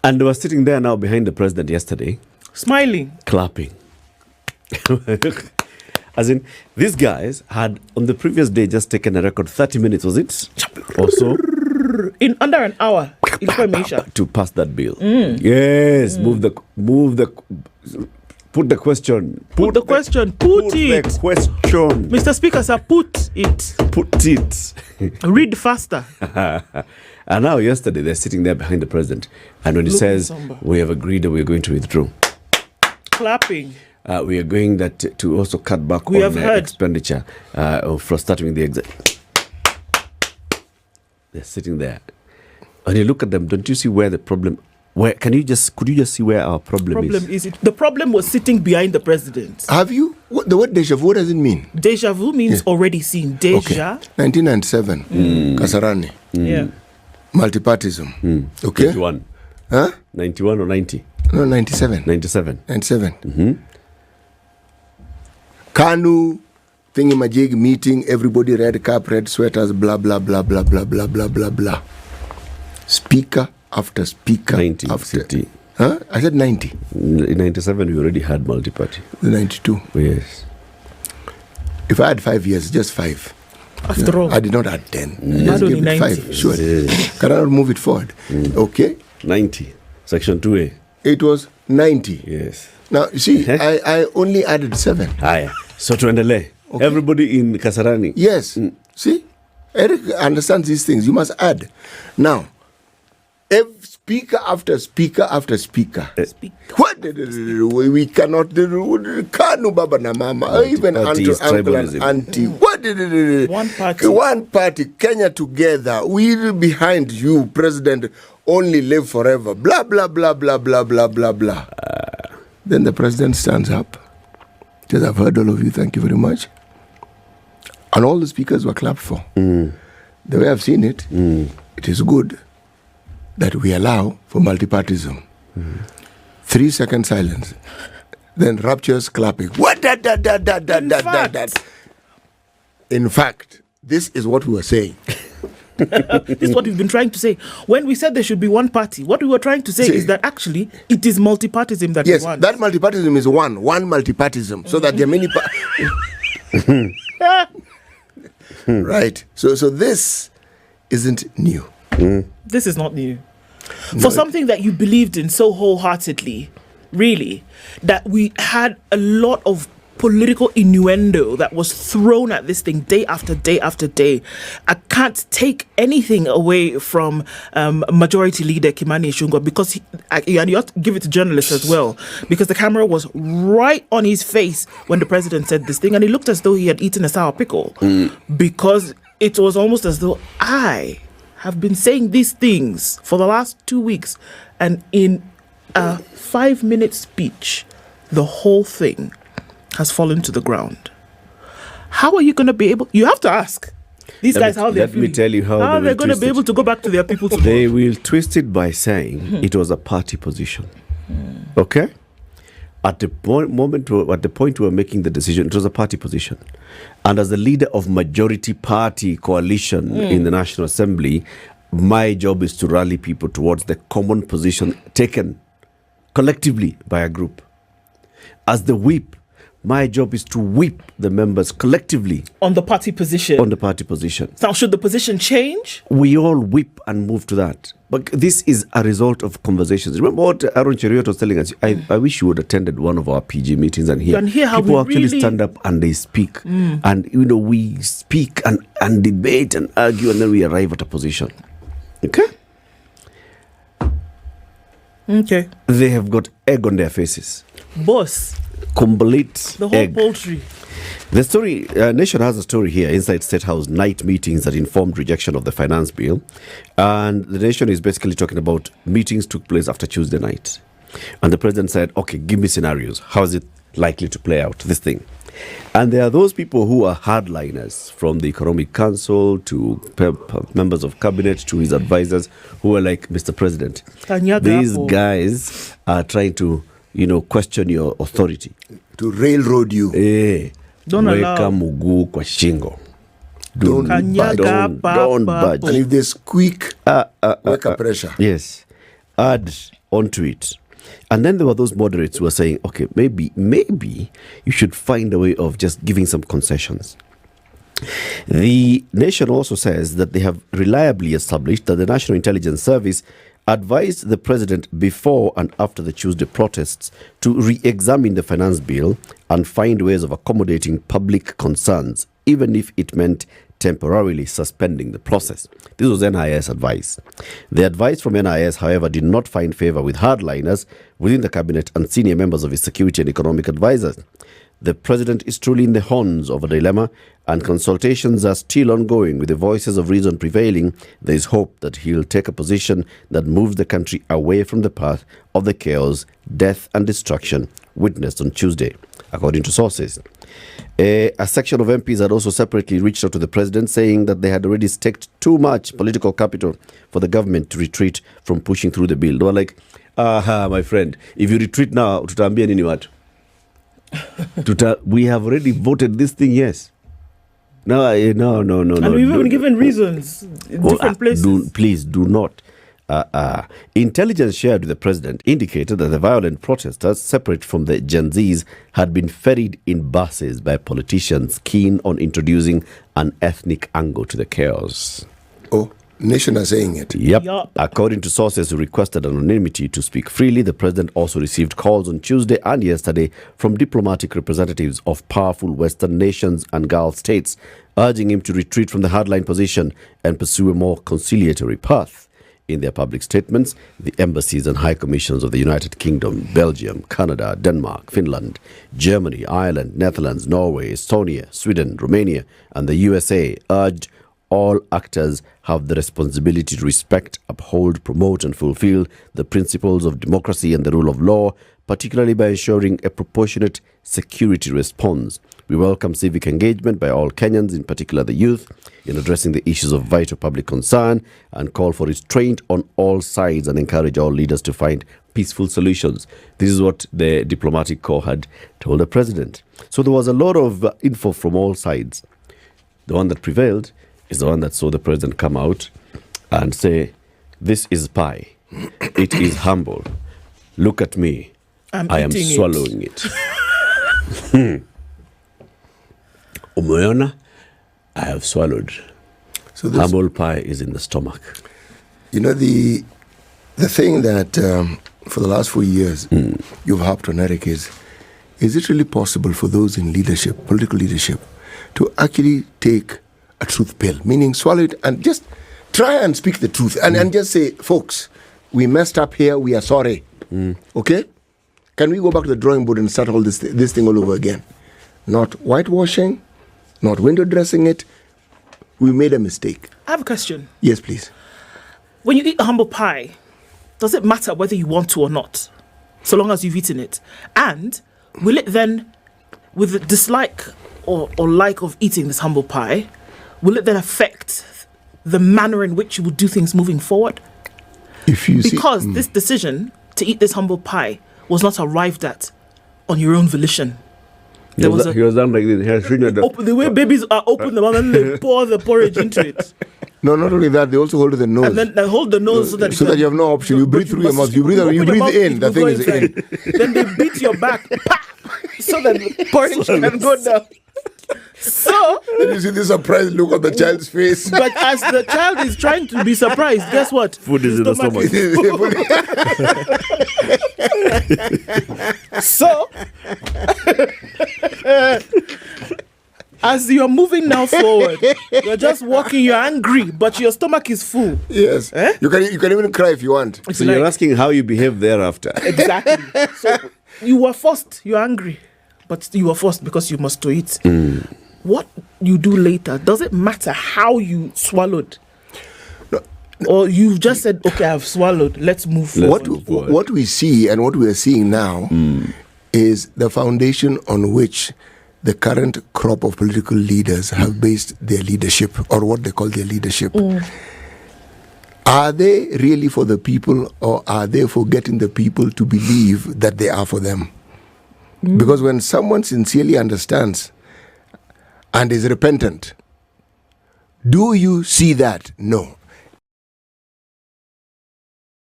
And they were sitting there now behind the president yesterday. Smiling. Clapping. As in, these guys had, on the previous day, just taken a record 30 minutes, was it? Or so? In under an hour. Information. To pass that bill. Yes. Put the question. Put the question. Put it. The question. Mr. Speaker, sir, put it. Put it. Read faster. And now yesterday, they're sitting there behind the president. And when he says, we have agreed that we're going to withdraw. Clapping. We are going to also cut back on expenditure for starting with the exam. They're sitting there. And you look at them, don't you see where the problem... could you just see where our problem is? The problem was sitting behind the president. Have you? The word deja vu, what does it mean? Deja vu means already seen. Deja. Okay. 1997. Kasarani. Yeah. Multipartism. Okay. 91. Huh? 91 or 90? No, 97. 97. 97. Kanu, thingy-majig meeting, everybody red cap, red sweaters, blah, blah, blah, blah, blah, blah, blah, blah, blah. Speaker after speaker. 90. After. Huh? I said 90. In 97, we already had multi-party. 92. Yes. If I had 5 years, just 5. After all. I did not add 10. Just give it 5. Sure. Yes. Can I not move it forward? Okay. 90. Section 2A. It was 90. Yes. Now, you see, I only added 7. Haya. So tuendelee. Okay. Everybody in Kasarani. Yes. See? Eric understands these things. You must add. Now, speaker after speaker after speaker. What? We cannot. Kanu Baba na Mama. Even uncle and auntie. What? One party. Kenya together. We're behind you, President. Only live forever. Blah, blah, blah, blah, blah, blah, blah, blah. Then the president stands up. Says, I've heard all of you. Thank you very much. And all the speakers were clapped for. The way I've seen it, it is good that we allow for multipartism. 3 second silence. Then rapturous clapping. What? In fact, this is what we were saying. This is what we've been trying to say. When we said there should be one party, what we were trying to say is that actually it is multipartism that we want. Yes, that multipartism is one multipartism, so that there are many right. So this isn't new. This is not new. For something that you believed in so wholeheartedly, really, that we had a lot of political innuendo that was thrown at this thing day after day after day. I can't take anything away from Majority Leader Kimani Ichung'wah, because and you have to give it to journalists as well, because the camera was right on his face when the president said this thing, and he looked as though he had eaten a sour pickle, because it was almost as though I have been saying these things for the last 2 weeks, and in a 5-minute speech, the whole thing has fallen to the ground. How are you going to be able... You have to ask these guys how they're feeling. Let me tell you how they're going to be able to go back to their people tomorrow. They will twist it by saying it was a party position. Okay? At the point we were making the decision, it was a party position. And as the leader of majority party coalition in the National Assembly, my job is to rally people towards the common position taken collectively by a group. As the whip, my job is to whip the members collectively. On the party position. On the party position. Now, should the position change? We all whip and move to that. But this is a result of conversations. Remember what Aaron Cheruiyot was telling us? I wish you would have attended one of our PG meetings and hear how people we actually really stand up and they speak. And, we speak and debate and argue, and then we arrive at a position. Okay? Okay. They have got egg on their faces. Boss. Complete the whole egg. poultry. The story, Nation has a story here inside State House, night meetings that informed rejection of the finance bill. And the Nation is basically talking about meetings took place after Tuesday night. And the president said, okay, give me scenarios. How is it likely to play out, this thing? And there are those people who are hardliners, from the Economic Council to members of cabinet to his advisors, who are like, Mr. President, these guys are trying to, question your authority. To railroad you. Don't allow. Mugu kwa shingo. Don't budge. And if they squeak, weka pressure. Yes. add onto it. And then there were those moderates who were saying, okay, maybe you should find a way of just giving some concessions. The Nation also says that they have reliably established that the National Intelligence Service advised the president before and after the Tuesday protests to re-examine the finance bill and find ways of accommodating public concerns, even if it meant temporarily suspending the process. This was NIS advice. The advice from NIS, however, did not find favor with hardliners within the cabinet and senior members of his security and economic advisors. The president is truly in the horns of a dilemma, and consultations are still ongoing. With the voices of reason prevailing, there is hope that he'll take a position that moves the country away from the path of the chaos, death and destruction witnessed on Tuesday, according to sources. A section of MPs had also separately reached out to the president, saying that they had already staked too much political capital for the government to retreat from pushing through the bill. They were like, my friend, if you retreat now, tutaambia nini watu? We have already voted this thing, yes. No. And we've even given reasons in different places. Please do not. Intelligence shared with the president indicated that the violent protesters, separate from the Gen Zs, had been ferried in buses by politicians keen on introducing an ethnic angle to the chaos. Oh, Nation are saying it. Yep. According to sources who requested anonymity to speak freely, the president also received calls on Tuesday and yesterday from diplomatic representatives of powerful Western nations and Gulf states, urging him to retreat from the hardline position and pursue a more conciliatory path. In their public statements, the embassies and high commissions of the United Kingdom, Belgium, Canada, Denmark, Finland, Germany, Ireland, Netherlands, Norway, Estonia, Sweden, Romania, and the USA urged all actors have the responsibility to respect, uphold, promote, and fulfill the principles of democracy and the rule of law, particularly by ensuring a proportionate security response. We welcome civic engagement by all Kenyans, in particular the youth, in addressing the issues of vital public concern, and call for restraint on all sides and encourage all leaders to find peaceful solutions. This is what the diplomatic corps had told the president. So there was a lot of info from all sides. The one that prevailed is the one that saw the president come out and say, this is pie. It is humble. Look at me. I am swallowing it. Umeona, I have swallowed. So humble pie is in the stomach. You know, the thing that for the last 4 years you've harped on, Eric, is it really possible for those in leadership, political leadership, to actually take a truth pill, meaning swallow it and just try and speak the truth and just say, folks, we messed up here, we are sorry. Okay? Can we go back to the drawing board and start all this thing all over again? Not whitewashing, not window dressing it. We made a mistake. I have a question. Yes, please. When you eat a humble pie, does it matter whether you want to or not, so long as you've eaten it? And will it then, with the dislike or like of eating this humble pie, will it then affect the manner in which you will do things moving forward? Because this decision to eat this humble pie was not arrived at on your own volition. He was done like this. The way babies are open the mouth and they pour the porridge into it. No, not only that, they also hold the nose. And then they hold the nose so that you have no option. You breathe through your mouth. You breathe in. The thing is in. Then they beat your back so that the porridge can go down. So then you see the surprised look on the child's face. But as the child is trying to be surprised, guess what? Food is in the stomach. So as you're moving now forward, you're just walking, you're angry, but your stomach is full. Yes. You can even cry if you want. So you're asking how you behave thereafter. Exactly. So you were forced, you're angry, but you were forced because you must eat. What you do later, does it matter how you swallowed? No. Or you've just said, okay, I've swallowed, let's move forward. What we see and what we are seeing now is the foundation on which the current crop of political leaders have based their leadership, or what they call their leadership. Are they really for the people, or are they for getting the people to believe that they are for them? Because when someone sincerely understands and is repentant, do you see that? No.